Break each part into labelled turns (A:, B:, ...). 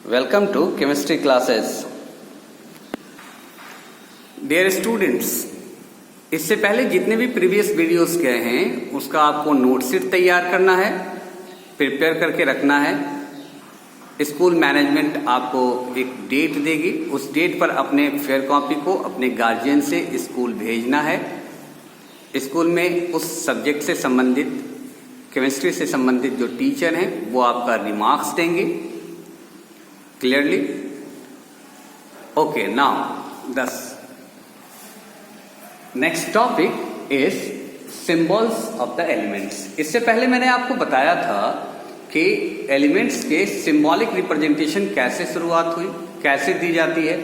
A: Welcome to chemistry classes. Dear students, इससे पहले जितने भी प्रीवियस वीडियोस गए हैं उसका आपको नोट शीट तैयार करना है, प्रिपेयर करके रखना है। स्कूल मैनेजमेंट आपको एक डेट देगी, उस डेट पर अपने फेयर कॉपी को अपने गार्जियन से स्कूल भेजना है। स्कूल में उस सब्जेक्ट से संबंधित, केमिस्ट्री से संबंधित जो टीचर हैं वो आपका रिमार्क्स देंगे clearly. Okay, now next topic is symbols of the elements. इससे पहले मैंने आपको बताया था कि एलिमेंट्स के सिंबॉलिक रिप्रेजेंटेशन कैसे शुरुआत हुई, कैसे दी जाती है।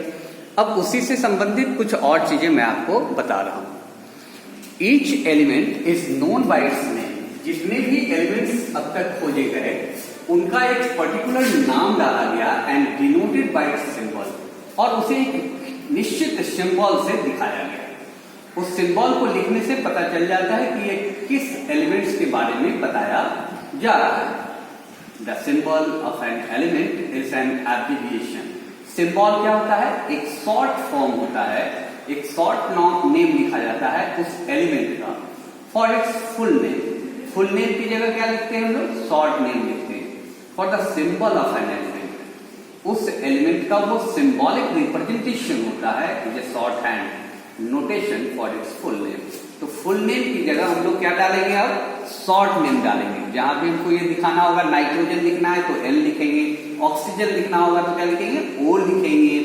A: अब उसी से संबंधित कुछ और चीजें मैं आपको बता रहा हूं। Each element is known by it's name. जितने भी एलिमेंट्स अब तक खोजे गए उनका एक पर्टिकुलर नाम डाला गया and denoted by it's symbol, और उसे एक निश्चित सिंबल से दिखाया गया। उस सिंबल को लिखने से पता चल जाता है कि ये किस एलिमेंट्स के बारे में बताया जा रहा है। The symbol of an element is an abbreviation. Symbol क्या होता है? एक शॉर्ट फॉर्म होता है, एक शॉर्ट नेम लिखा जाता है उस एलिमेंट का for its full name. Full name की जगह क्या लिखते हैं हम लोग? शॉर्ट नेम लिखते हैं। For the symbol of an element, उस एलिमेंट का वो सिंबॉलिक रिप्रेजेंटेशन होता है, short hand notation for its full name. तो फुल नेम की जगह हम लोग क्या डालेंगे? अब शॉर्ट नेम डालेंगे। जहां भी हमको ये दिखाना होगा नाइट्रोजन लिखना है तो एल लिखेंगे, ऑक्सीजन लिखना होगा तो क्या लिखेंगे? ओ लिखेंगे,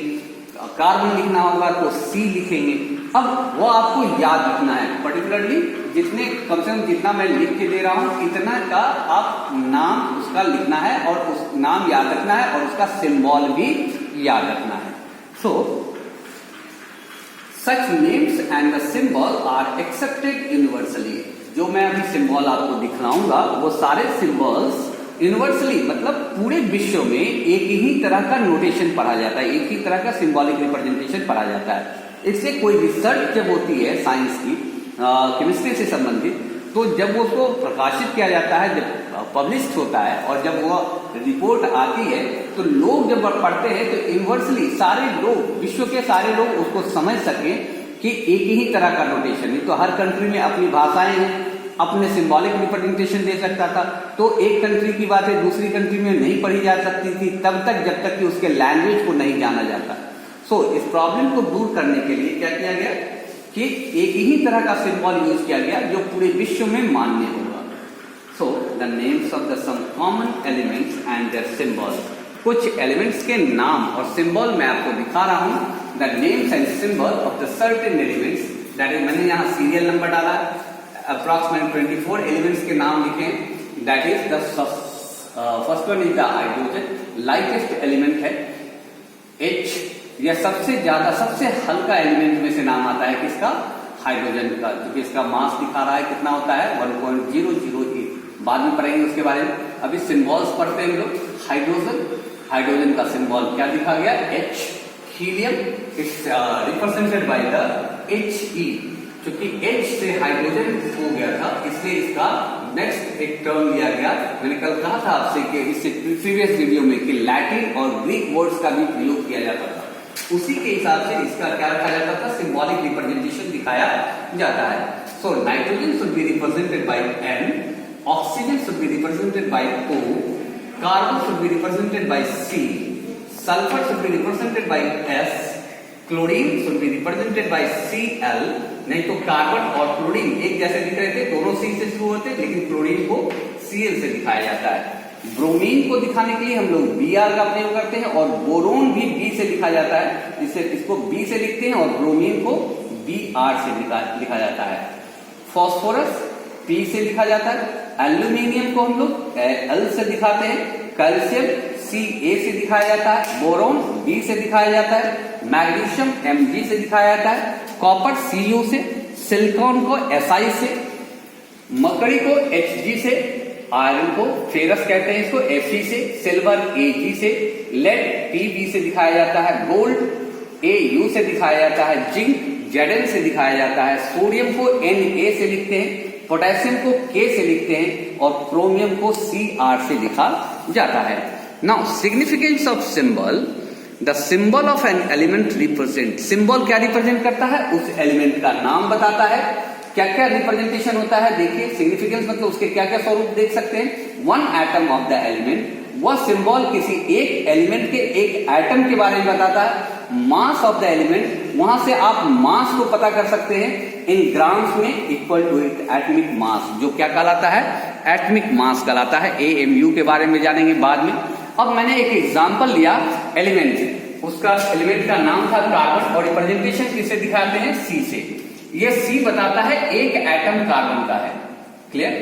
A: कार्बन लिखना होगा तो सी लिखेंगे। अब वो आपको याद रखना है, पर्टिकुलरली जितने कम से कम जितना मैं लिख के दे रहा हूं इतना का आप नाम उसका लिखना है और उस नाम याद रखना है और उसका सिंबल भी याद रखना है। So such names and the symbol are accepted universally. जो मैं अभी सिंबल आपको दिखलाऊंगा वो सारे सिंबल्स यूनिवर्सली, मतलब पूरे विश्व में एक ही तरह का नोटेशन पढ़ा जाता है, एक ही तरह का सिंबॉलिक रिप्रेजेंटेशन पढ़ा जाता है। इससे कोई रिसर्च जब होती है साइंस की, केमिस्ट्री से संबंधित, तो जब उसको प्रकाशित किया जाता है, जब पब्लिश होता है और जब वो रिपोर्ट आती है तो लोग जब पढ़ते हैं तो यूनिवर्सली सारे लोग, विश्व के सारे लोग उसको समझ सके कि एक ही तरह का नोटेशन है। तो हर कंट्री में अपनी भाषाएं हैं, अपने सिंबॉलिक रिप्रेजेंटेशन दे सकता था। तो एक कंट्री की बातें दूसरी कंट्री में नहीं पढ़ी जा सकती थी तब तक जब तक कि उसके लैंग्वेज को नहीं जाना जाता। सो इस प्रॉब्लम को दूर करने के लिए क्या किया गया कि एक ही तरह का सिंबल यूज किया गया जो पूरे विश्व में मान्य होगा। So the names of the some common elements and their symbols. कुछ एलिमेंट्स के नाम और सिंबल मैं आपको दिखा रहा हूं। The names and symbol of the certain elements, that is, मैंने यहाँ सीरियल नंबर डाला, अप्रॉक्सीमेट 24 एलिमेंट्स के नाम लिखे। That is the first one is the hydrogen, lightest element है। H, यह सबसे ज्यादा, सबसे हल्का एलिमेंट में से नाम आता है किसका? हाइड्रोजन का, जो इसका मास दिखा रहा है कितना होता है? 1.008। बाद में पढ़ेंगे उसके बारे में। अभी सिंबल्स पढ़ते हैं हम लोग। हाइड्रोजन का सिंबल क्या दिखा गया? H। Helium it's represented by the He। क्योंकि H से हाइड्रोजन हो गया था इसलिए इसका नेक्स्ट एक टर्म लिया गया। मैंने कल कहा था आपसे कि इससे प्रीवियस वीडियो में कि लैटिन और ग्रीक वर्ड्स का भी प्रयोग किया जाता था, उसी के हिसाब से इसका क्या रखा जाता था? सिंबॉलिक रिप्रेजेंटेशन दिखाया जाता है। So nitrogen should be represented by N, oxygen should be represented by O, carbon should be represented by C, sulphur should be represented by S, chlorine should be represented by Cl। नहीं तो carbon और chlorine एक जैसे दिख रहे थे, दोनों C से शुरू होते, लेकिन क्लोरीन को Cl से दिखाया जाता है। ब्रोमीन को दिखाने के लिए हम लोग Br का प्रयोग करते हैं और बोरोन भी B से लिखा जाता है, इसे इसको B से लिखते हैं और ब्रोमीन को Br से लिखा जाता है। फास्फोरस P से लिखा जाता है। एल्यूमिनियम को हम लोग L से दिखाते हैं। कैल्शियम Ca से दिखाया जाता है। बोरोन B से दिखाया जाता है। मैग्नीशियम Mg से दिखाया जाता है। कॉपर Cu से, सिलिकॉन को Si से, मकड़ी को Hg से, आयरन को फेरस कहते हैं इसको Fe से, सिल्वर Ag से, लेड Pb से दिखाया जाता है। गोल्ड Au से दिखाया जाता है। जिंक Zn से दिखाया जाता है। सोडियम को Na से लिखते हैं, पोटेशियम को K से लिखते हैं और क्रोमियम को Cr से लिखा जाता है। Now significance of symbol, the symbol of an element represent, symbol क्या रिप्रेजेंट करता है, उस एलिमेंट का नाम बताता है। क्या क्या रिप्रेजेंटेशन होता है, देखिए सिग्निफिकेंस मतलब उसके क्या क्या स्वरूप देख सकते हैं। One atom of the element, वह सिंबल किसी एक एलिमेंट के एक एटम के बारे में बताता है। मास ऑफ द एलिमेंट, वहां से आप मास को पता कर सकते हैं इन ग्राम्स में, equal to it atomic mass, जो क्या कहलाता है, एटमिक मास कहलाता है। AMU के बारे में जानेंगे बाद में। अब मैंने एक एग्जांपल लिया एलिमेंट से, उसका एलिमेंट का नाम था कार्बन, और रिप्रेजेंटेशन किससे दिखाते हैं, C से। ये C बताता है एक एटम कार्बन का है, clear.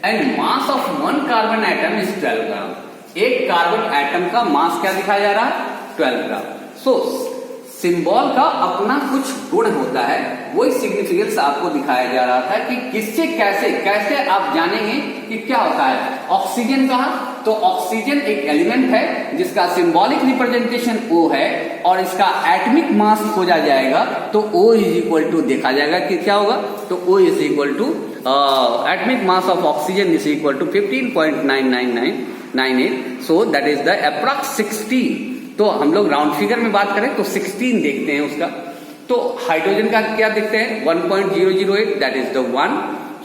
A: And mass of one carbon atom is 12 ग्राम, एक कार्बन एटम का मास क्या दिखाया जा रहा है, 12 ग्राम। सो सिंबल का अपना कुछ गुण होता है, वही सिग्निफिकेंस आपको दिखाया जा रहा था कि किससे कैसे कैसे आप जानेंगे कि क्या होता है। ऑक्सीजन कहा, तो ऑक्सीजन एक एलिमेंट है जिसका सिंबॉलिक रिप्रेजेंटेशन O है, और इसका एटमिक मास खोजा जाएगा तो O इज इक्वल टू, देखा जाएगा कि क्या होगा, तो O is equal to atomic mass of oxygen is equal to 15.99998, so that is the approx 16। तो हम लोग राउंड फिगर में बात करें तो 16 देखते हैं उसका। तो हाइड्रोजन का क्या देखते हैं, 1.008, दैट इज द 1।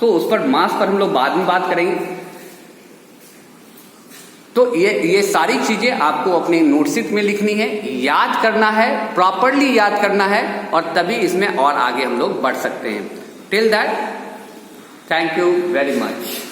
A: तो उस पर मास पर हम लोग बाद में बात करेंगे। तो ये सारी चीजें आपको अपने नोटशीट में लिखनी है, याद करना है, प्रॉपरली याद करना है, और तभी इसमें और आगे हम लोग बढ़ सकते हैं। Till that, thank you very much.